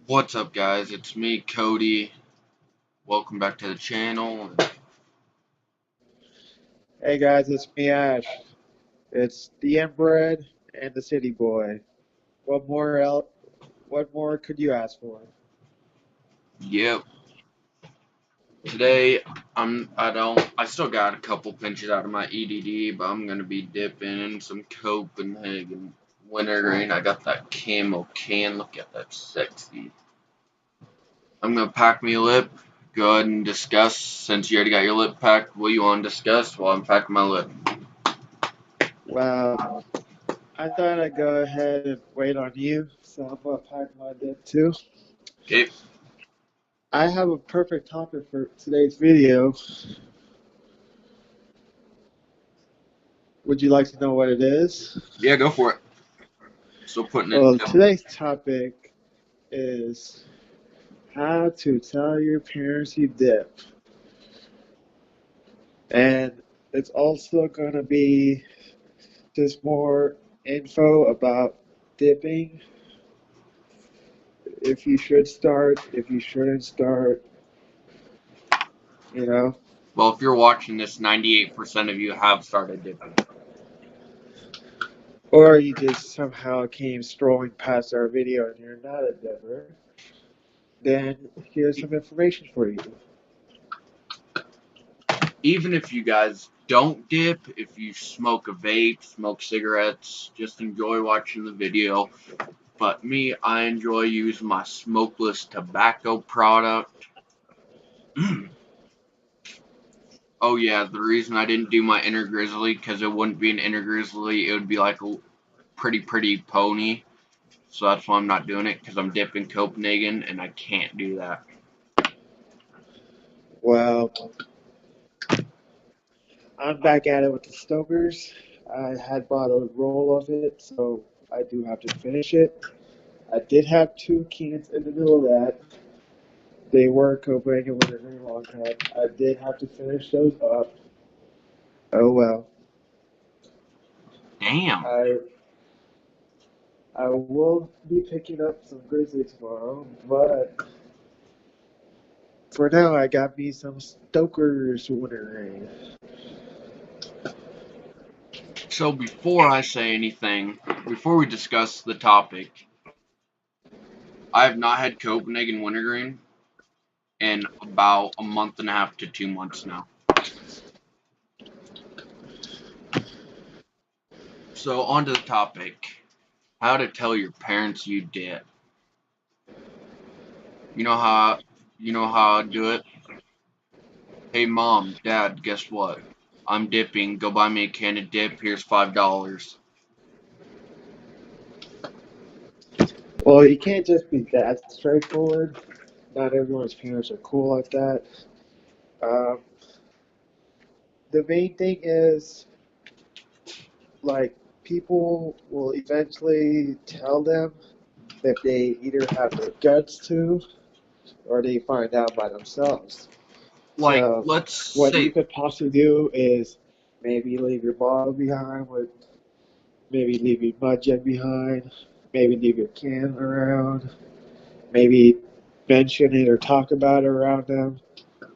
What's up, guys? It's me, Cody. Welcome back to the channel. Hey guys, it's me, Ash. It's the inbred and the city boy. What more could you ask for? Yep. Today, I still got a couple pinches out of my EDD, but I'm gonna be dipping in some Copenhagen wintergreen. I got that camo can. Look at that, sexy. I'm gonna pack me a lip. Go ahead and discuss. Since you already got your lip packed, what you want to discuss while I'm packing my lip? Well, I thought I'd go ahead and wait on you, so I'm gonna pack my dip too. Okay. I have a perfect topic for today's video. Would you like to know what it is? Yeah, go for it. Still putting it Well, down. today's topic is how to tell your parents you dip. And it's also gonna be just more info about dipping, if you should start, if you shouldn't start, you know, Well, if you're watching this, 98% of you have started dipping. or you just somehow came strolling past our video and you're not a dipper, then here's some information for you. Even if you guys don't dip, if you smoke a vape, smoke cigarettes, just enjoy watching the video. But me, I enjoy using my smokeless tobacco product. Oh yeah, the reason I didn't do my inner grizzly, because it wouldn't be an inner grizzly, it would be like a pretty pony. So that's why I'm not doing it, because I'm dipping Copenhagen, and I can't do that. Well, I'm back at it with the Stokers. I had bought a roll of it, so I do have to finish it. I did have two cans in the middle of that. They were Copenhagen with a very long cut. I did have to finish those up. Oh well. Damn. I I will be picking up some Grizzly tomorrow, but for now I got me some Stoker's Wintergreen. So before I say anything, before we discuss the topic, I have not had Copenhagen wintergreen in about a month and a half to 2 months now. So on to the topic. How to tell your parents you did. You know how I do it? Hey mom, dad, guess what? I'm dipping. Go buy me a can of dip. Here's $5. Well, you can't just be that straightforward. Not everyone's parents are cool like that. Um, the main thing is, like, people will eventually tell them if they either have the guts to or they find out by themselves. Like, So, let's what you say, could possibly do is maybe leave your bottle behind with maybe leave your mud jug behind, maybe leave your can around, maybe mention it or talk about it around them.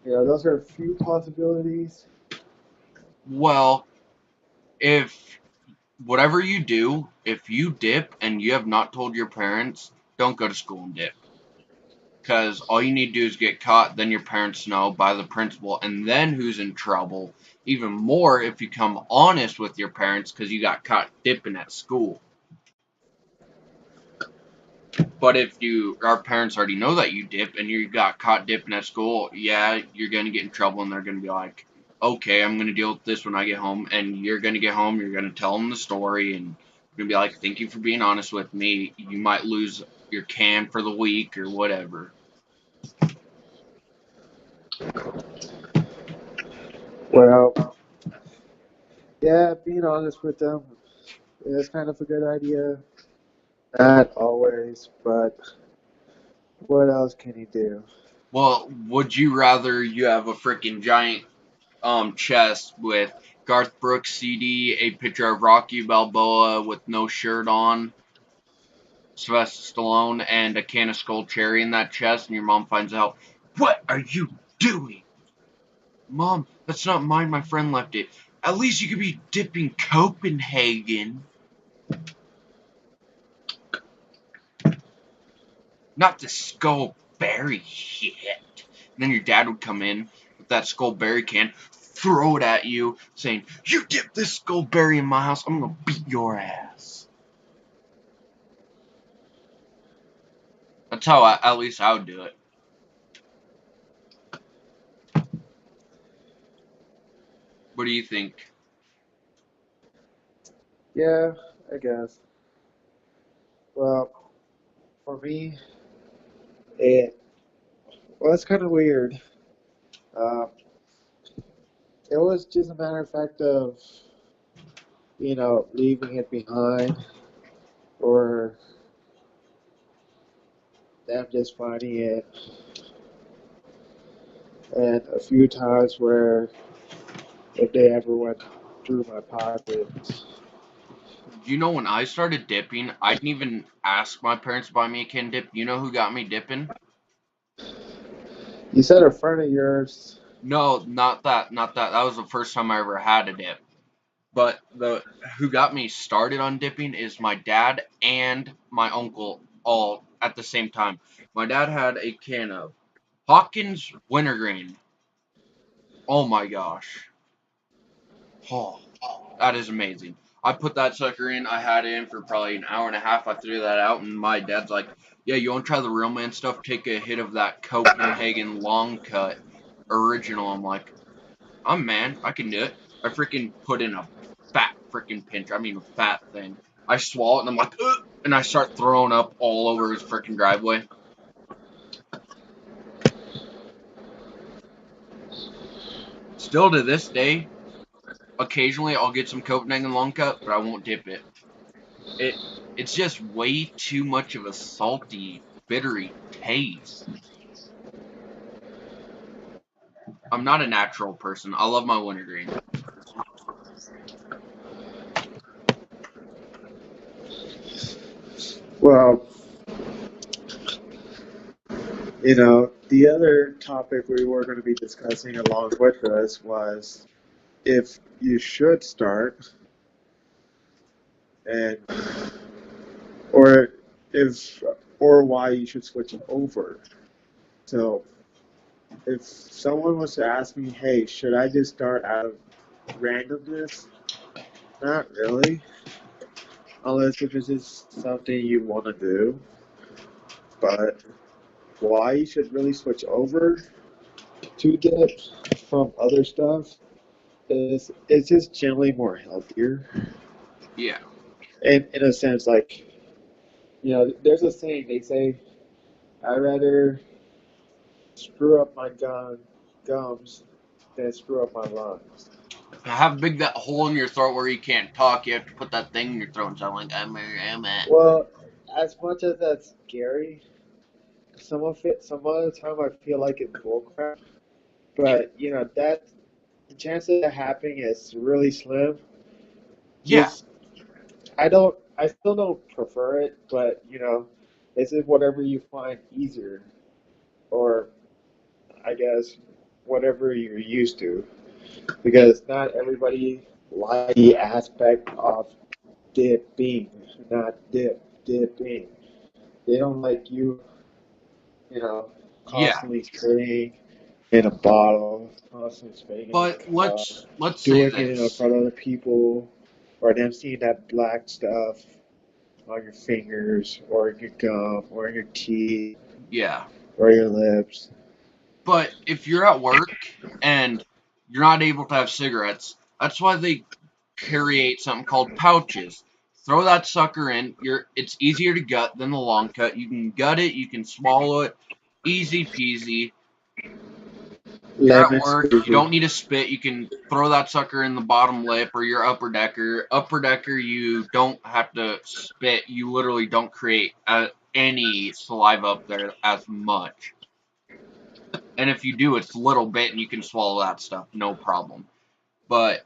You know, those are a few possibilities. well, if whatever you do, if you dip and you have not told your parents, don't go to school and dip. Because all you need to do is get caught, then your parents know by the principal, and then who's in trouble? Even more if you come honest with your parents because you got caught dipping at school. But if our parents already know that you dip and you got caught dipping at school, yeah, you're gonna get in trouble, and they're gonna be like, okay, I'm gonna deal with this when I get home, and you're gonna get home, you're gonna tell them the story, and you're gonna be like, thank you for being honest with me. You might lose your can for the week or whatever. Well, yeah, being honest with them is kind of a good idea. Not always, but what else can you do? Well, would you rather you have a freaking giant chest with Garth Brooks CD, a picture of Rocky Balboa with no shirt on, Sylvester Stallone and a can of Skull Cherry in that chest, and your mom finds out, what are you doing? Mom, that's not mine. My friend left it. At least you could be dipping Copenhagen, not the Skullberry shit. And then your dad would come in with that Skullberry can, throw it at you, saying, you dip this Skullberry in my house, I'm gonna beat your ass. That's how at least I would do it. What do you think? Yeah, I guess. Well, for me, it well, it's kind of weird. Uh, it was just a matter of fact of leaving it behind or them just finding it, and a few times where if they ever went through my pockets. You know, when I started dipping, I didn't even ask my parents to buy me a can dip. You know who got me dipping? You said a friend of yours. No, not that, not that. That was the first time I ever had a dip. But the who got me started on dipping is my dad and my uncle all at the same time. My dad had a can of Hawkins Wintergreen. Oh my gosh. Oh, that is amazing. I put that sucker in. I had it in for probably an hour and a half. I threw that out, and my dad's like, "Yeah, you want to try the real man stuff? Take a hit of that Copenhagen long cut original." I'm like, I'm man. I can do it. I freaking put in a fat freaking pinch. I mean, a fat thing. I swallow it, and I'm like, ugh, and I start throwing up all over his freaking driveway. Still to this day, occasionally I'll get some Copenhagen long cut, but I won't dip it. It it's just way too much of a salty, bittery taste. I'm not a natural person. I love my wintergreen. Well, the other topic we were going to be discussing along with this was if you should start and or if or why you should switch over. So if someone was to ask me, hey, should I just start out of randomness? Not really, unless if it's just something you want to do. But why you should really switch over to dip from other stuff is it's just generally more healthier. Yeah. And in a sense, like, there's a saying they say, I'd rather screw up my gums than screw up my lungs. Have big that hole in your throat where you can't talk. You have to put that thing in your throat and sound like I'm at. Well, as much as that's scary, some of the time I feel like it's bullcrap. Yeah. But that the chance of that happening is really slim. Yeah. Just I still don't prefer it, but it's just whatever you find easier, or I guess whatever you're used to, because not everybody likes the aspect of dipping, not dipping. They don't like you know, Yeah. constantly spitting in a bottle, constantly spitting in a But cup, let's say doing it in this. front of other people, or them seeing that black stuff on your fingers, or in your gum, or in your teeth, Yeah. or your lips. But if you're at work and you're not able to have cigarettes, that's why they create something called pouches. Throw that sucker in. It's easier to gut than the long cut. You can gut it, you can swallow it, easy peasy. You're at Lemon work, you squeezy. don't need to spit. You can throw that sucker in the bottom lip or your upper decker. Upper decker, you don't have to spit. You literally don't create any saliva up there as much. And if you do, it's a little bit and you can swallow that stuff, no problem. But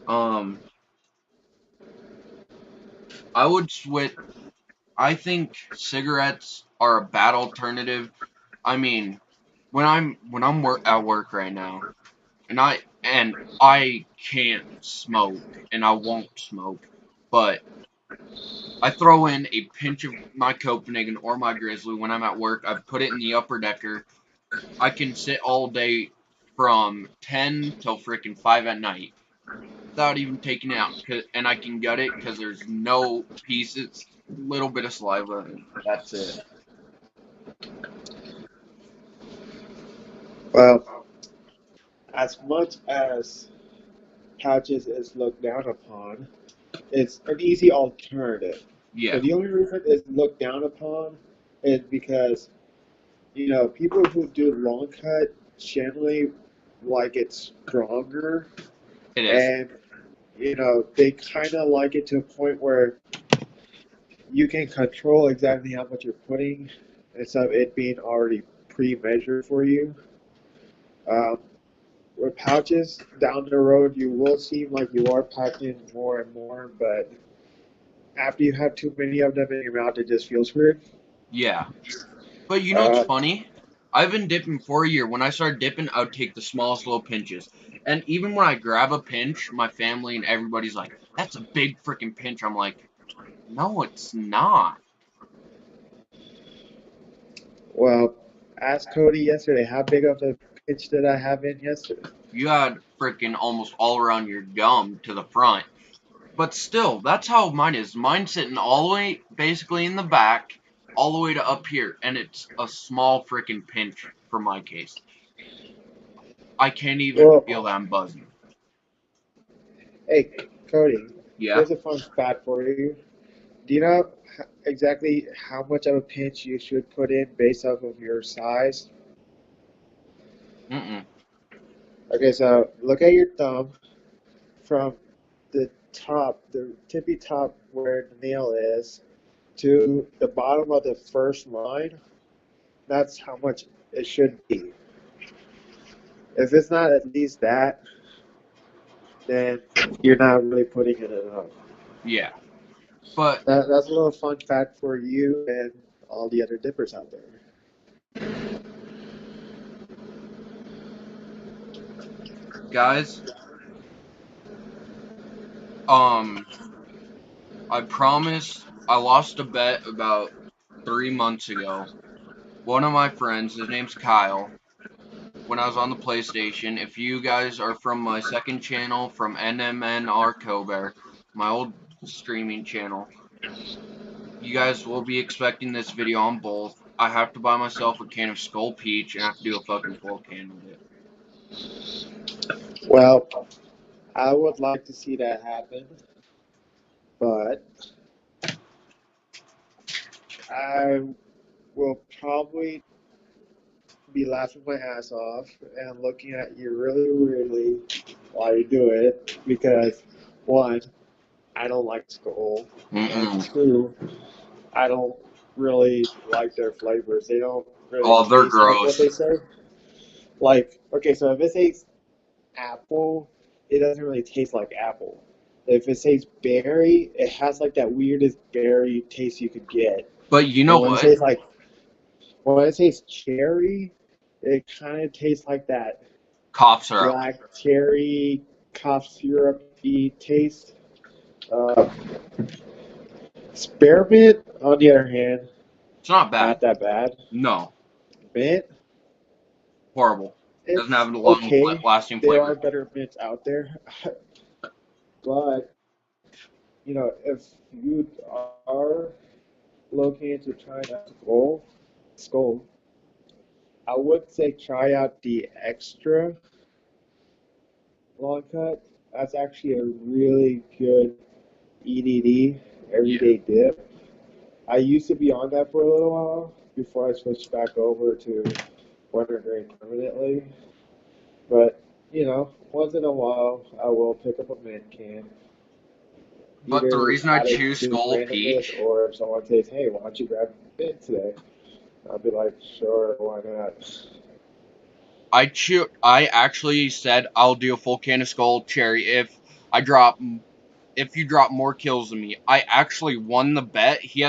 um I would switch. I think cigarettes are a bad alternative. I mean, when I'm at work right now, and I can't smoke, and I won't smoke, but I throw in a pinch of my Copenhagen or my Grizzly when I'm at work. I put it in the upper decker. I can sit all day from 10 till freaking 5 at night without even taking it out, and I can gut it because there's no pieces, little bit of saliva, and that's it. Well, as much as pouches is looked down upon, it's an easy alternative. So Yeah, the only reason it's looked down upon is because people who do long cut generally like it stronger, it is. and they kind of like it to a point where you can control exactly how much you're putting instead of it being already pre-measured for you. Um, with pouches down the road, you will seem like you are packing more and more, but after you have too many of them in your mouth, it just feels weird. Yeah. But you know what's Uh, funny? I've been dipping for a year. When I started dipping, I would take the smallest little pinches. And even when I grab a pinch, my family and everybody's like, that's a big freaking pinch. I'm like, no, it's not. well, asked Cody yesterday how big of a pitch did I have in yesterday. You had freaking almost all around your gum to the front. But still, that's how mine is. Mine's sitting all the way basically in the back, all the way to up here. And it's a small freaking pinch for my case. I can't even feel Well, that I'm buzzing. hey, Cody, Yeah? here's a fun fact for you. Do you know exactly how much of a pinch you should put in based off of your size? Mm-mm. Okay, so look at your thumb from the top, the tippy top where the nail is, to the bottom of the first line. That's how much it should be. If it's not at least that, then you're not really putting in enough. Yeah. But That's a little fun fact for you and all the other dippers out there. guys, um, I promise I lost a bet about 3 months ago. One of my friends, his name's Kyle, when I was on the PlayStation. If you guys are from my second channel, from NMNR Kober, my old streaming channel, you guys will be expecting this video on both. I have to buy myself a can of Skull Peach and I have to do a fucking full can of it. Well, I would like to see that happen, but I will probably be laughing my ass off and looking at you really weirdly while you do it because one, I don't like Skull, and Mm-mm. two, I don't really like their flavors. They don't really Oh, they're taste like what gross. they say. Like, okay, so if it says apple, it doesn't really taste like apple. If it says berry, it has like that weirdest berry taste you could get. But you And know when it what? says like when it says cherry, it kind of tastes like that Cough syrup. black cherry cough syrupy taste. Uh, Spearmint, on the other hand, It's not bad. not that bad. No. Mint, Horrible. Doesn't it's have a long okay. lasting There flavor. are better mints out there, but if you are looking to try out skull, I would say try out the extra long cut. That's actually a really good EDD, Yeah. everyday dip. I used to be on that for a little while before I switched back over to Wonder Grain permanently. But, once in a while, I will pick up a mint can, But the either reason I out of choose just Skull randomness Peach, or if someone says, hey, why don't you grab a mint today? I'll be like, sure, why not? I actually said I'll do a full can of Skull Cherry if I drop. if you drop more kills than me. I actually won the bet. He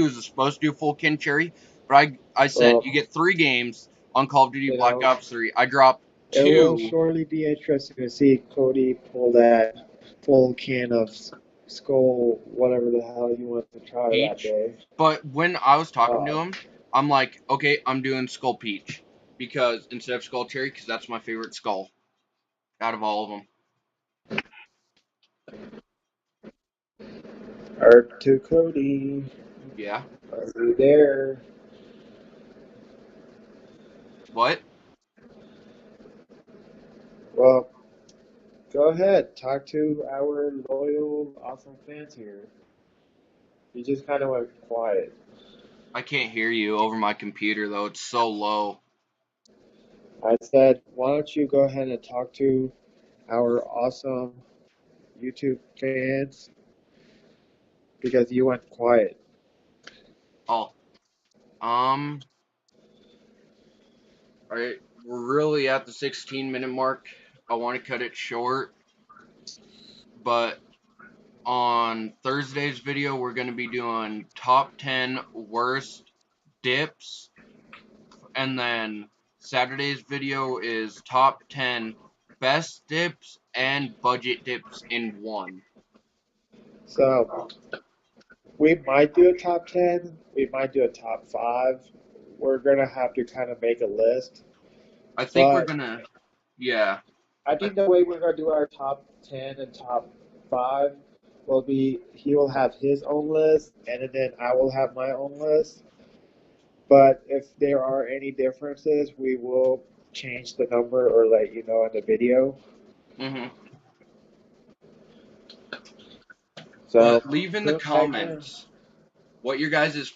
was supposed to do full Ken Cherry, but I said you Well, get 3 games on Call of Duty you Black know, Ops 3. I dropped it will two surely be interesting to see Cody pull that full can of skull, whatever the hell he wants to try that Peach, day. but when I was talking to Uh, him, I'm like, okay, I'm doing Skull Peach because instead of Skull Cherry, because that's my favorite skull out of all of them. Art to Cody. Yeah. Are you there? What? Well, go ahead. Talk to our loyal, awesome fans here. You just kind of went quiet. I can't hear you over my computer though. It's so low. I said, why don't you go ahead and talk to our awesome YouTube fans because you went quiet. Oh, um, all right. We're really at the 16-minute mark. I want to cut it short, but on Thursday's video, we're going to be doing top 10 worst dips, and then Saturday's video is top 10 best dips and budget dips in one. So we might do a top 10. We might do a top 5. We're going to have to kind of make a list. I think we're But gonna, yeah, I I, think the way we're going to do our top 10 and top 5 will be he will have his own list and then I will have my own list. But if there are any differences, we will change the number or let you know in the video. hmm So But leave in the go ahead, kind of. comments what your guys'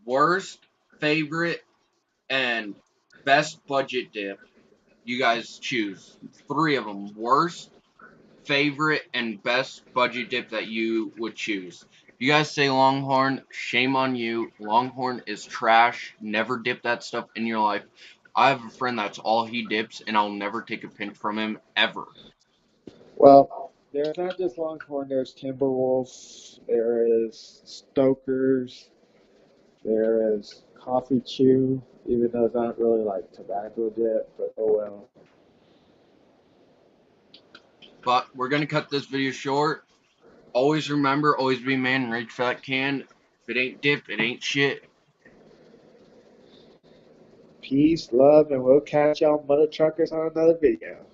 worst, favorite, and best budget dip you guys choose. 3 of them. Worst, favorite, and best budget dip that you would choose. If you guys say Longhorn, shame on you. Longhorn is trash. Never dip that stuff in your life. I have a friend that's all he dips, and I'll never take a pinch from him ever. Well, there's not just Longhorn, there's Timberwolves, there is Stokers, there is Coffee Chew, even though it's not really like tobacco dip, but oh well. But we're gonna cut this video short. Always remember, always be a man and reach for that can. If it ain't dip, it ain't shit. Peace, love, and we'll catch y'all mother truckers on another video.